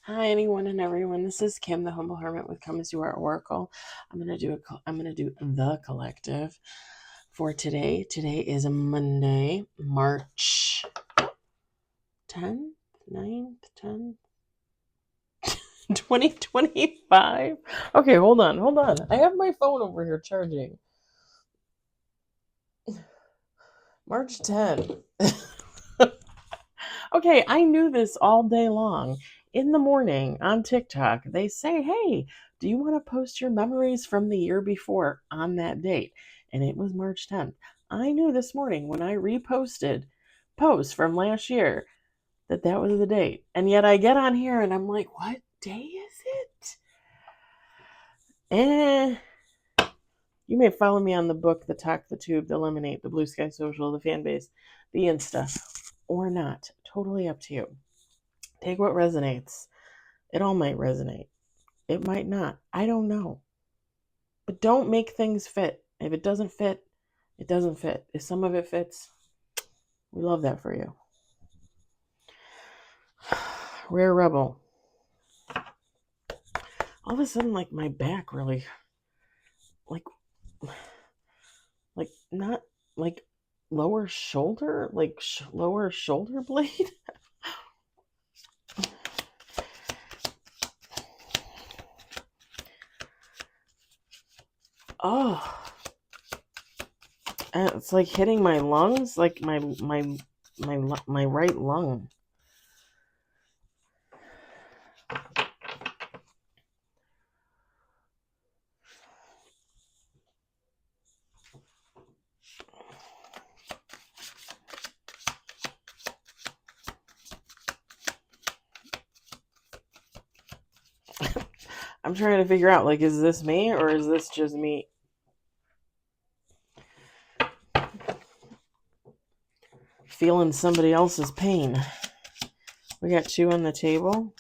Hi, anyone and everyone. This is Kim, the Humble Hermit with Come As You Are Oracle. I'm gonna do the collective for today. Today is Monday, March 10th, 9th, 10th, 2025. Okay, hold on. I have my phone over here charging. March 10th. Okay, I knew this all day long. In the morning on TikTok, they say, hey, do you want to post your memories from the year before on that date? And it was March 10th. I knew this morning when I reposted posts from last year that was the date. And yet I get on here and I'm like, what day is it? You may follow me on the book, the Talk, the Tube, the Lemonade, the Blue Sky Social, the fan base, the Insta, or not. Totally up to you. Take what resonates. It all might resonate. It might not. I don't know. But don't make things fit. If it doesn't fit, it doesn't fit. If some of it fits, we love that for you. Rare Rebel. All of a sudden, like, my back really, like not, like, lower shoulder, like, lower shoulder blade. Oh. And it's like hitting my lungs, like my right lung. I'm trying to figure out, like, is this me or is this just me? Feeling somebody else's pain. We got 2 on the table.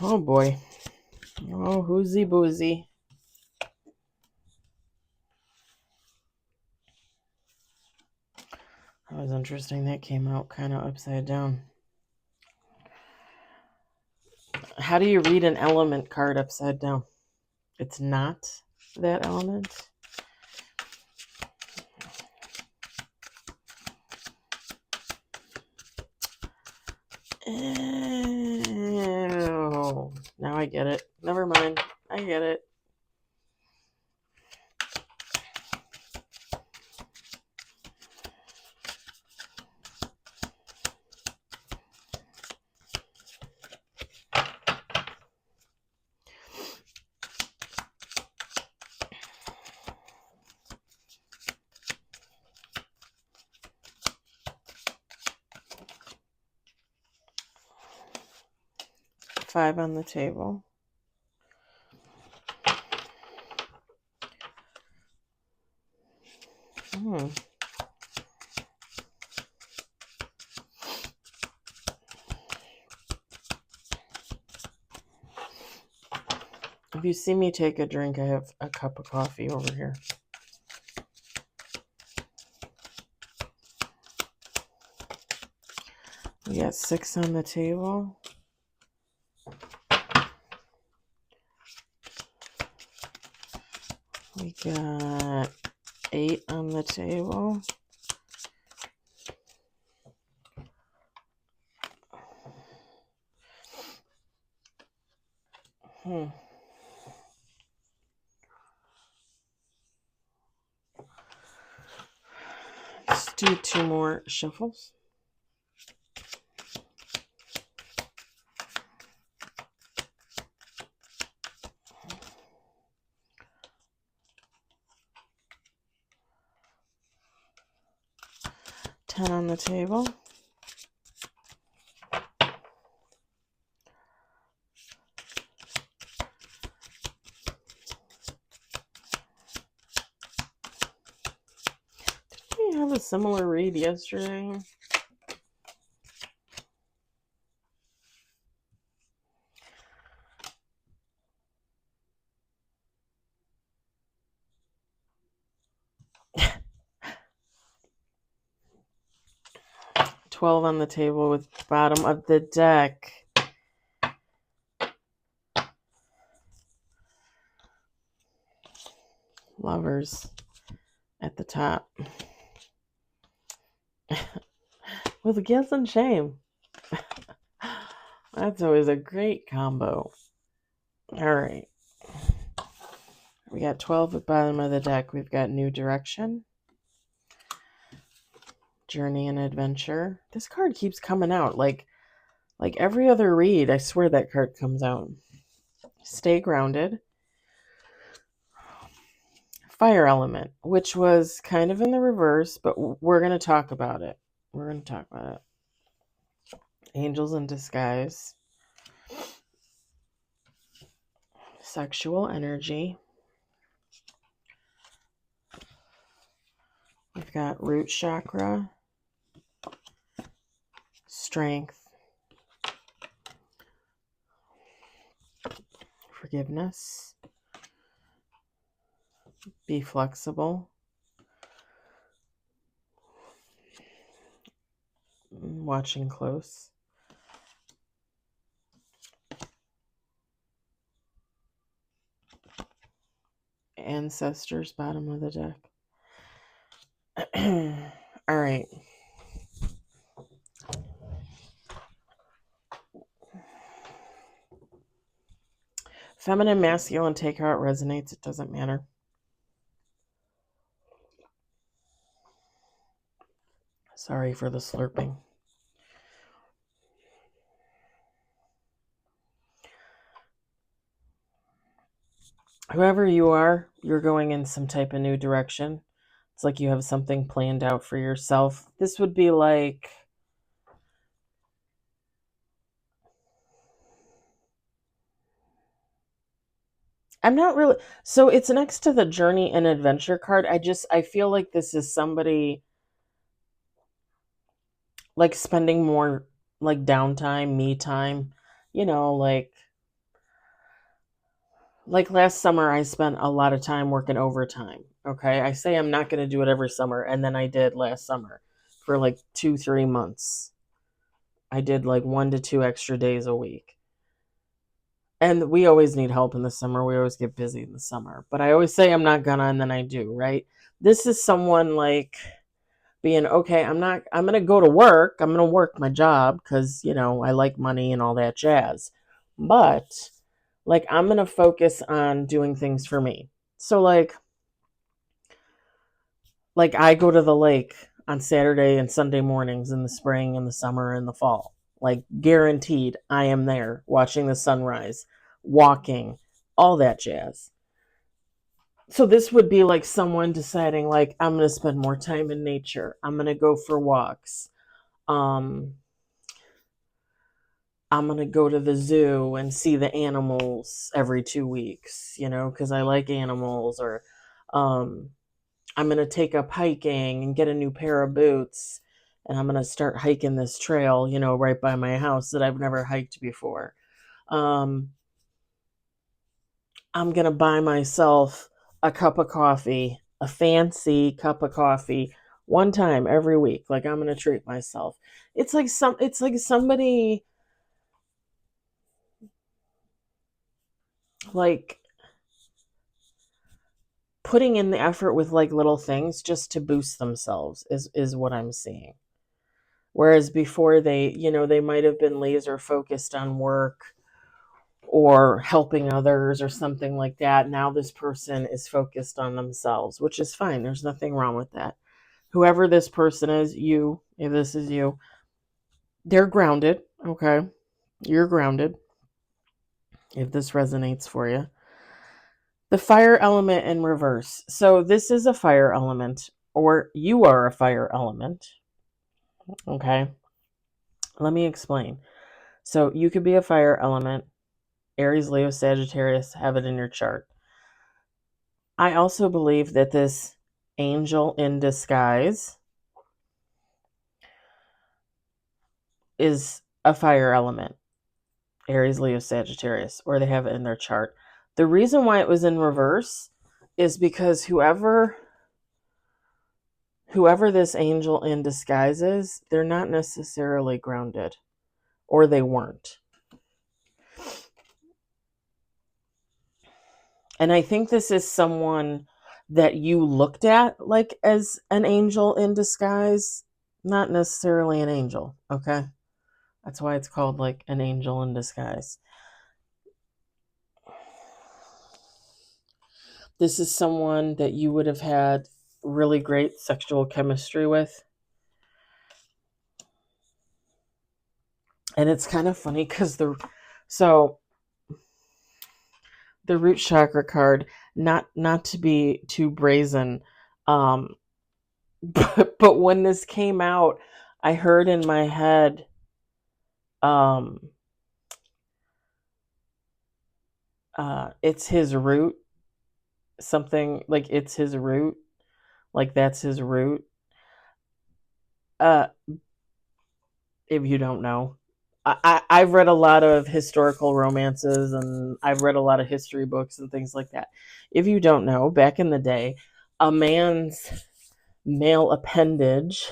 Oh boy. Oh, whoozy boozy. That was interesting. That came out kind of upside down. How do you read an element card upside down? It's not that element. Ew. Now I get it. Never mind. I get it. Five on the table. If you see me take a drink, I have a cup of coffee over here. We got 6 on the table. We got 8 on the table. Let's do 2 more shuffles. $10 on the table. Did we have a similar read yesterday? 12 on the table with bottom of the deck. Lovers at the top. With guilt and shame. That's always a great combo. All right. We got 12 at bottom of the deck. We've got new direction. Journey and adventure. This card keeps coming out. Like every other read, I swear that card comes out. Stay grounded. Fire element, which was kind of in the reverse, but we're going to talk about it. Angels in disguise. Sexual energy. We've got root chakra. Strength. Forgiveness. Be flexible. Watching close. Ancestors, bottom of the deck. All right. Feminine, masculine, take how it resonates. It doesn't matter. Sorry for the slurping. Whoever you are, you're going in some type of new direction. It's like you have something planned out for yourself. This would be like... I'm not really... So it's next to the journey and adventure card. I feel like this is somebody like spending more like downtime, me time, like last summer I spent a lot of time working overtime. Okay. I say I'm not going to do it every summer. And then I did last summer for like 2-3 months. I did like 1 to 2 extra days a week. And we always need help in the summer. We always get busy in the summer. But I always say I'm not gonna, and then I do, right? This is someone like being, okay, I'm going to go to work. I'm going to work my job because, I like money and all that jazz. But like, I'm going to focus on doing things for me. So like I go to the lake on Saturday and Sunday mornings in the spring and the summer and the fall. Like guaranteed I am there watching the sunrise, walking, all that jazz. So this would be like someone deciding like, I'm going to spend more time in nature. I'm going to go for walks. I'm going to go to the zoo and see the animals every 2 weeks, because I like animals. Or I'm going to take up hiking and get a new pair of boots. And I'm going to start hiking this trail, right by my house that I've never hiked before. I'm going to buy myself a cup of coffee, a fancy cup of coffee, one time every week. Like I'm going to treat myself. It's like somebody like putting in the effort with like little things just to boost themselves is what I'm seeing. Whereas before they might have been laser focused on work or helping others or something like that. Now this person is focused on themselves, which is fine. There's nothing wrong with that. Whoever this person is, if this is you, they're grounded. Okay. You're grounded. If this resonates for you. The fire element in reverse. So this is a fire element, or you are a fire element. Okay. Let me explain. So you could be a fire element. Aries, Leo, Sagittarius, have it in your chart. I also believe that this angel in disguise is a fire element. Aries, Leo, Sagittarius, or they have it in their chart. The reason why it was in reverse is because whoever whoever this angel in disguise is, they're not necessarily grounded, or they weren't. And I think this is someone that you looked at like as an angel in disguise, not necessarily an angel, okay? That's why it's called like an angel in disguise. This is someone that you would have had really great sexual chemistry with. And it's kind of funny because the root chakra card, not to be too brazen, but when this came out, I heard in my head, it's his root, something like it's his root, like that's his root. Uh, if you don't know, I've read a lot of historical romances and I've read a lot of history books and things like that. If you don't know, back in the day, a man's male appendage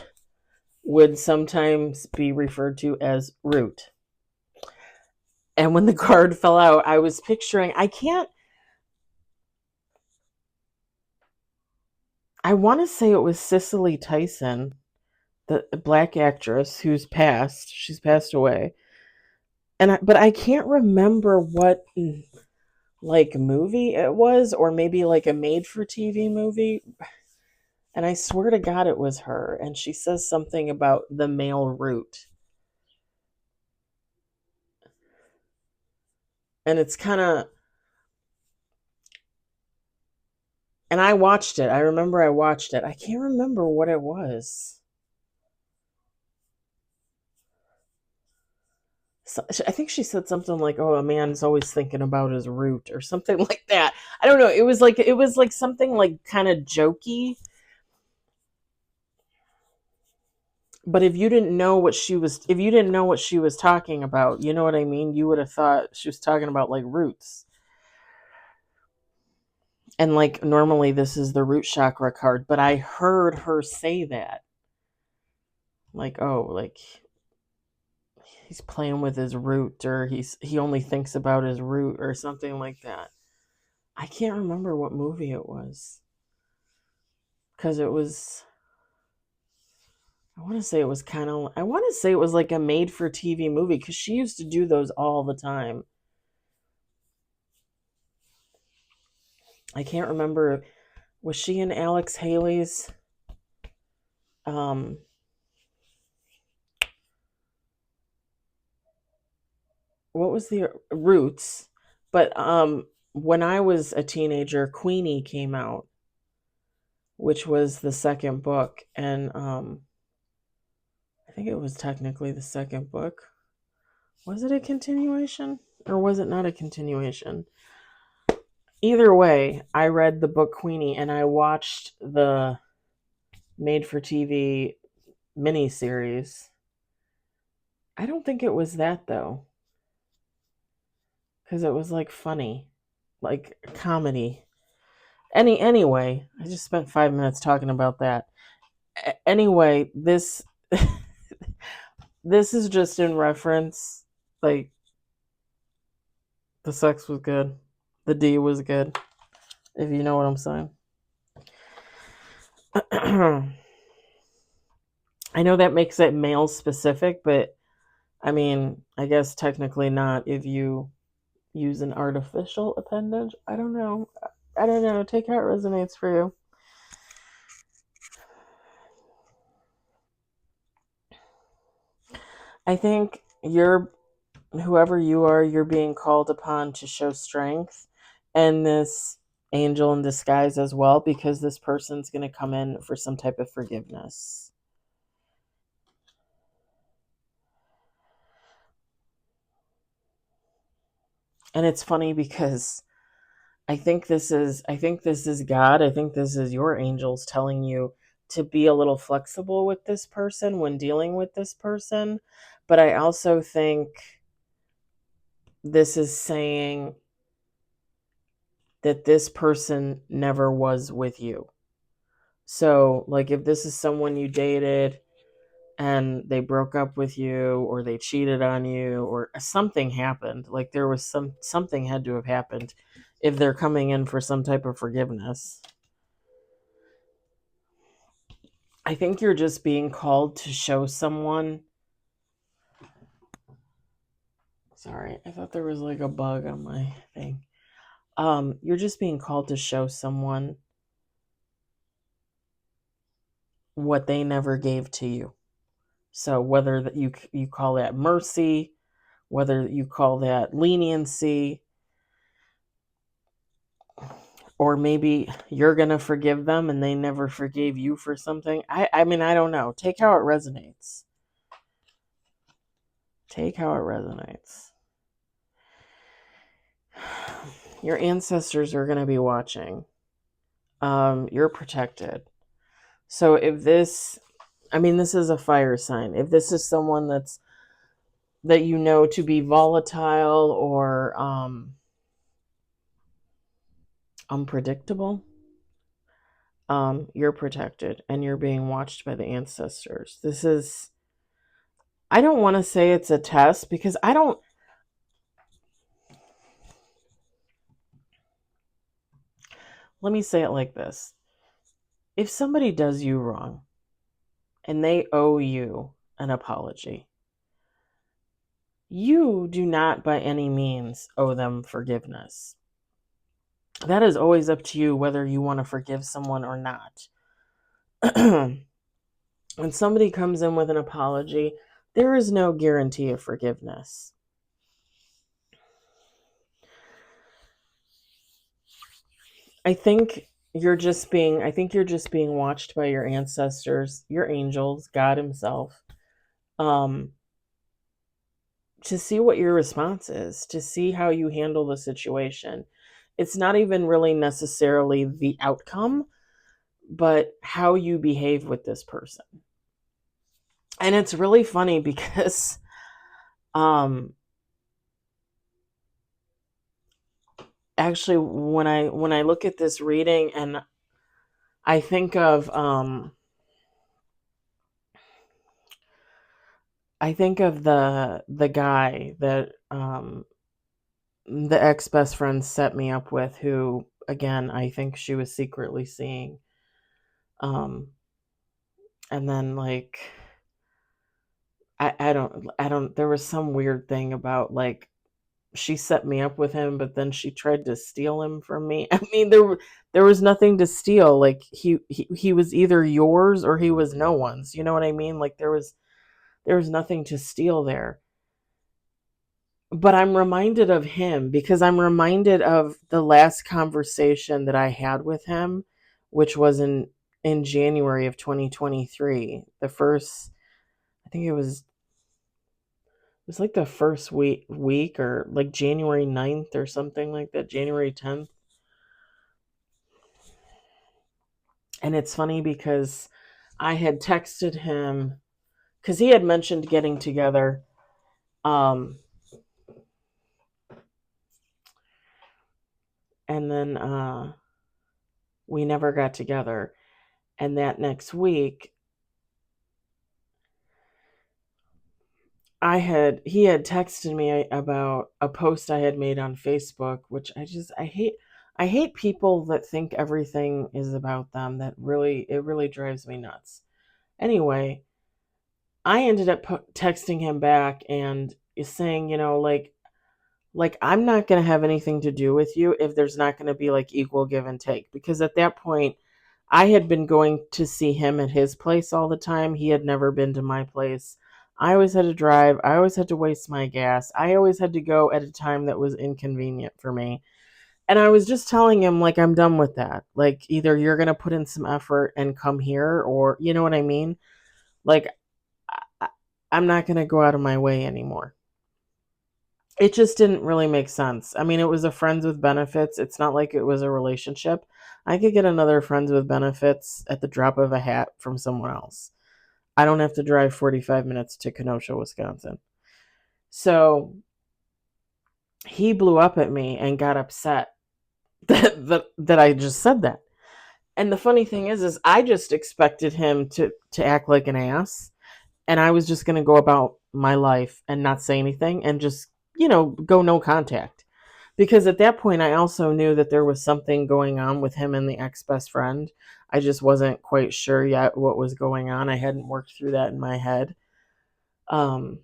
would sometimes be referred to as root. And when the card fell out, I was picturing, I want to say it was Cicely Tyson, the black actress she's passed away. But I can't remember what like movie it was, or maybe like a made for TV movie. And I swear to God it was her. And she says something about the male root. And it's kind of, and I watched it. I remember I watched it. I can't remember what it was. So, I think she said something like, "Oh, a man's always thinking about his root," or something like that. I don't know. It was like something like kind of jokey. But if you didn't know what she was talking about, you know what I mean? You would have thought she was talking about like roots. And like normally this is the root chakra card, but I heard her say that. Like, oh, like he's playing with his root, or he only thinks about his root, or something like that. I can't remember what movie it was. Cuz it was I want to say it was I want to say it was like a made for TV movie, cuz she used to do those all the time. I can't remember. Was she in Alex Haley's um what was the Roots? But when I was a teenager, Queenie came out, which was the second book, and I think it was technically the second book. Was it a continuation or was it not a continuation? Either way, I read the book Queenie and I watched the made for TV miniseries. I don't think it was that though, because it was like funny, like comedy. Anyway, I just spent 5 minutes talking about that. Anyway, this is just in reference, like the sex was good, the D was good, if you know what I'm saying. I know that makes it male specific, but I mean, I guess technically not if you use an artificial appendage. I don't know. I don't know. Take how it resonates for you. I think whoever you are, you're being called upon to show strength, and this angel in disguise as well, because this person's going to come in for some type of forgiveness. And it's funny because I think this is God. I think this is your angels telling you to be a little flexible with this person when dealing with this person. But I also think this is saying that this person never was with you. So, like, if this is someone you dated and they broke up with you, or they cheated on you, or something happened, like there was something had to have happened if they're coming in for some type of forgiveness. I think you're just being called to show someone. Sorry, I thought there was like a bug on my thing. You're just being called to show someone what they never gave to you. So whether that you call that mercy, whether you call that leniency, or maybe you're going to forgive them and they never forgave you for something. I mean, I don't know. Take how it resonates. Take how it resonates. Your ancestors are going to be watching. You're protected. So if this, I mean, this is a fire sign. If this is someone that you know to be volatile or unpredictable, you're protected and you're being watched by the ancestors. This is, I don't want to say it's a test because let me say it like this. If somebody does you wrong and they owe you an apology, you do not by any means owe them forgiveness. That is always up to you whether you want to forgive someone or not. When somebody comes in with an apology, there is no guarantee of forgiveness. I think you're just being watched by your ancestors, your angels, God himself, to see what your response is, to see how you handle the situation. It's not even really necessarily the outcome, but how you behave with this person. And it's really funny because actually when I look at this reading and I think of the guy that the ex best friend set me up with, who again I think she was secretly seeing, and then like I don't there was some weird thing about like she set me up with him, but then she tried to steal him from me. I mean, there was nothing to steal. Like he was either yours or he was no one's. You know what I mean? Like there was nothing to steal there. But I'm reminded of him because I'm reminded of the last conversation that I had with him, which was in January of 2023. The first, I think it was like the first week or like January 9th or something like that, January 10th. And it's funny because I had texted him because he had mentioned getting together. And then we never got together. And that next week, he had texted me about a post I had made on Facebook, which I hate people that think everything is about them. It really drives me nuts. Anyway, I ended up texting him back and saying, like I'm not going to have anything to do with you if there's not going to be like equal give and take, because at that point I had been going to see him at his place all the time. He had never been to my place. I always had to drive. I always had to waste my gas. I always had to go at a time that was inconvenient for me. And I was just telling him, like, I'm done with that. Like, either you're going to put in some effort and come here, or, you know what I mean? Like, I, I'm not going to go out of my way anymore. It just didn't really make sense. I mean, it was a friends with benefits. It's not like it was a relationship. I could get another friends with benefits at the drop of a hat from someone else. I don't have to drive 45 minutes to Kenosha, Wisconsin. So he blew up at me and got upset that I just said that. And the funny thing is I just expected him to act like an ass, and I was just going to go about my life and not say anything and just, go no contact. Because at that point, I also knew that there was something going on with him and the ex best friend. I just wasn't quite sure yet what was going on. I hadn't worked through that in my head. Um,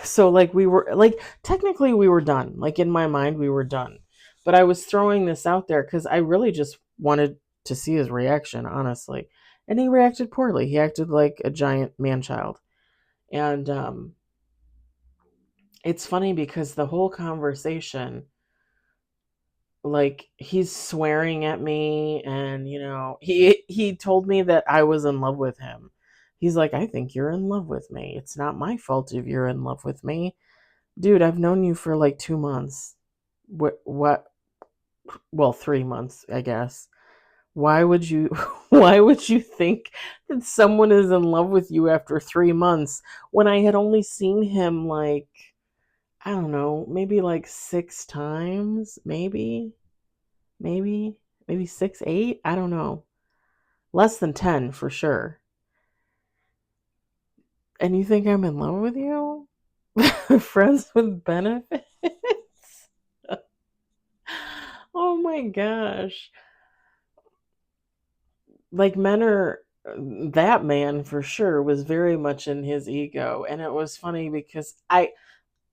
so like we were like technically we were done. Like in my mind, we were done. But I was throwing this out there because I really just wanted to see his reaction, honestly. And he reacted poorly. He acted like a giant man child. And it's funny because the whole conversation, like he's swearing at me, and he told me that I was in love with him. He's like, I think you're in love with me. It's not my fault if you're in love with me. Dude, I've known you for like 2 months. What? Well, 3 months, I guess. Why would you why would you think that someone is in love with you after 3 months when I had only seen him like, I don't know, maybe like 6 times, maybe 6, 8, I don't know. Less than 10 for sure. And you think I'm in love with you? Friends with benefits? Oh my gosh. Like men are that man for sure was very much in his ego, and it was funny because I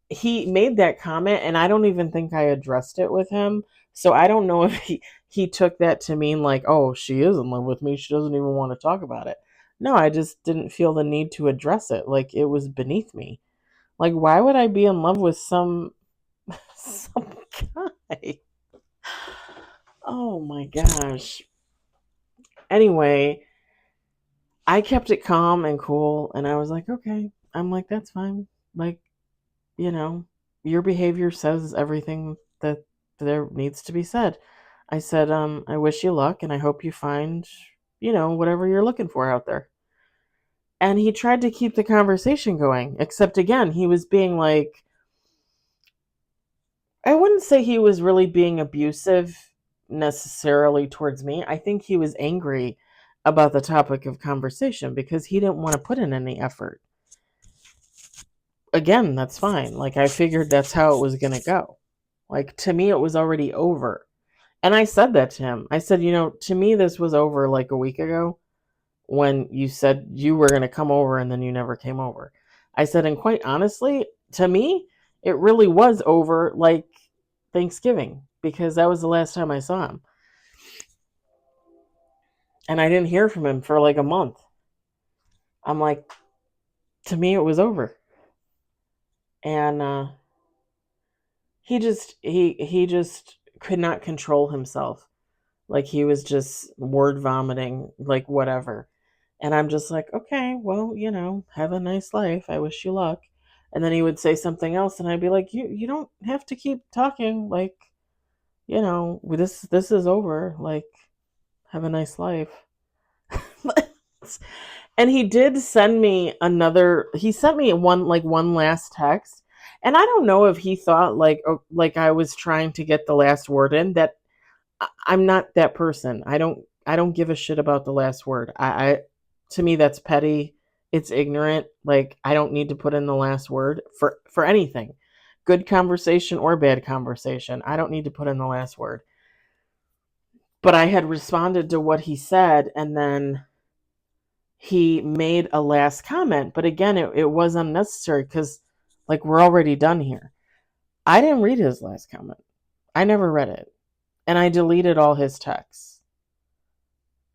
he made that comment and I don't even think I addressed it with him. So I don't know if he took that to mean like, oh, she is in love with me. She doesn't even want to talk about it. No, I just didn't feel the need to address it. Like it was beneath me. Like why would I be in love with some guy? Oh my gosh. Anyway, I kept it calm and cool and I was like, okay. I'm like, that's fine. Like, you know, your behavior says everything that there needs to be said. I said, I wish you luck and I hope you find, whatever you're looking for out there. And he tried to keep the conversation going, except again, he was being like, I wouldn't say he was really being abusive necessarily towards me. I think he was angry about the topic of conversation because he didn't want to put in any effort. Again, that's fine. Like, I figured that's how it was going to go. Like, to me, it was already over. And I said that to him. I said, to me, this was over like a week ago when you said you were going to come over and then you never came over. I said, and quite honestly, to me, it really was over like Thanksgiving because that was the last time I saw him. And I didn't hear from him for like a month. I'm like, to me, it was over. And he just could not control himself. Like he was just word vomiting, like whatever. And I'm just like, okay, well, have a nice life. I wish you luck. And then he would say something else, and I'd be like, you don't have to keep talking. Like, this is over. Like, have a nice life. And he did send me he sent me one last text. And I don't know if he thought like I was trying to get the last word in. That I'm not that person. I don't give a shit about the last word. I to me that's petty. It's ignorant. Like I don't need to put in the last word for anything. Good conversation or bad conversation. I don't need to put in the last word. But I had responded to what he said, and then he made a last comment. But again, it was unnecessary because like we're already done here. I didn't read his last comment. I never read it. And I deleted all his texts.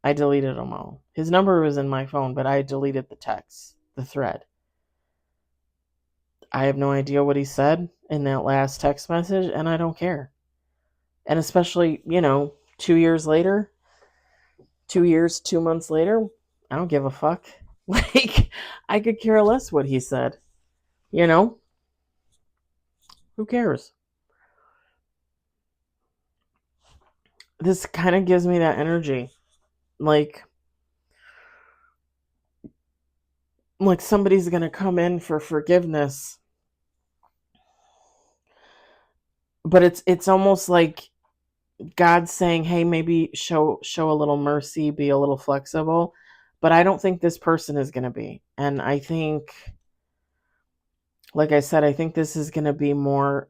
I deleted them all. His number was in my phone, but I deleted the text, the thread. I have no idea what he said in that last text message, and I don't care. And especially, 2 years later, 2 years, 2 months later, I don't give a fuck. Like, I could care less what he said. Who cares? This kind of gives me that energy. Like somebody's going to come in for forgiveness. But it's almost like God's saying, hey, maybe show a little mercy, be a little flexible. But I don't think this person is going to be. And I think, like I said, I think this is going to be more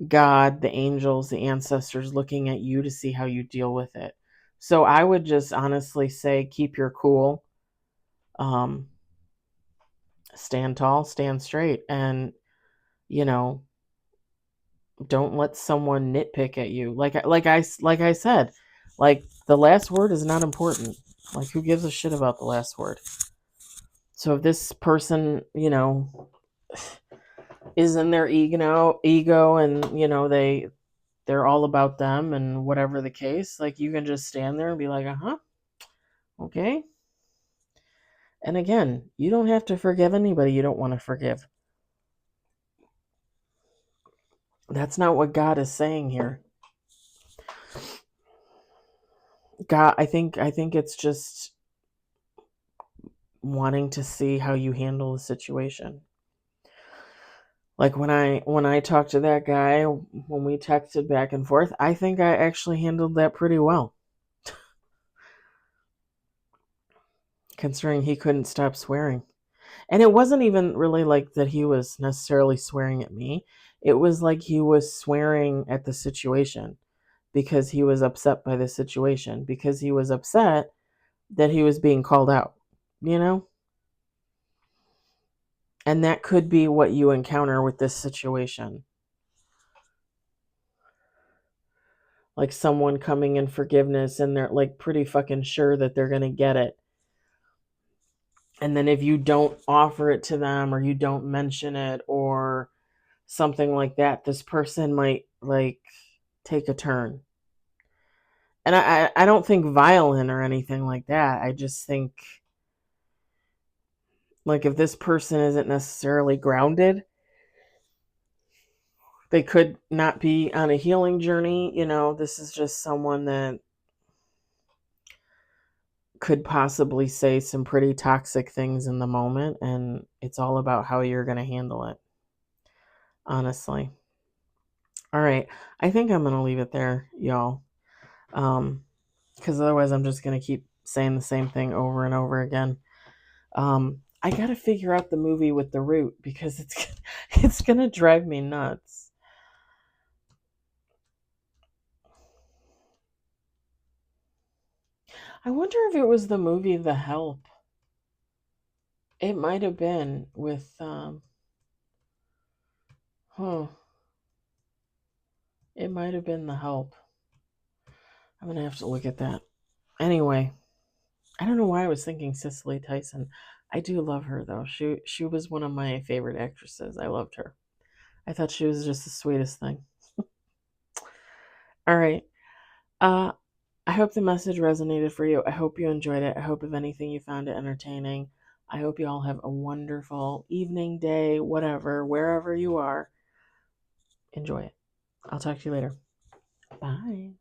God, the angels, the ancestors looking at you to see how you deal with it. So I would just honestly say keep your cool. Stand tall, stand straight, and you know, don't let someone nitpick at you. Like I said, like the last word is not important. Like who gives a shit about the last word? So if this person, is in their ego and they're all about them and whatever the case, like you can just stand there and be like, "Uh-huh. Okay." And again, you don't have to forgive anybody you don't want to forgive. That's not what God is saying here. God, I think it's just wanting to see how you handle the situation. Like when I talked to that guy, when we texted back and forth, I think I actually handled that pretty well, considering he couldn't stop swearing. And it wasn't even really like that he was necessarily swearing at me. It was like he was swearing at the situation because he was upset by the situation, because he was upset that he was being called out, you know? And that could be what you encounter with this situation. Like someone coming in forgiveness and they're like pretty fucking sure that they're going to get it. And then if you don't offer it to them or you don't mention it or something like that, this person might like take a turn. And I don't think violent or anything like that. I just think like if this person isn't necessarily grounded, they could not be on a healing journey. This is just someone that could possibly say some pretty toxic things in the moment, and it's all about how you're going to handle it, honestly. All right. I think I'm going to leave it there, y'all. Because otherwise I'm just going to keep saying the same thing over and over again. I got to figure out the movie with the root because it's going to drive me nuts. I wonder if it was the movie The Help. It might have been with it might have been The Help. I'm going to have to look at that. Anyway, I don't know why I was thinking Cicely Tyson. I do love her though. She was one of my favorite actresses. I loved her. I thought she was just the sweetest thing. All right. Uh I hope the message resonated for you. I hope you enjoyed it. I hope if anything you found it entertaining. I hope you all have a wonderful evening, day, whatever, wherever you are. Enjoy it. I'll talk to you later. Bye.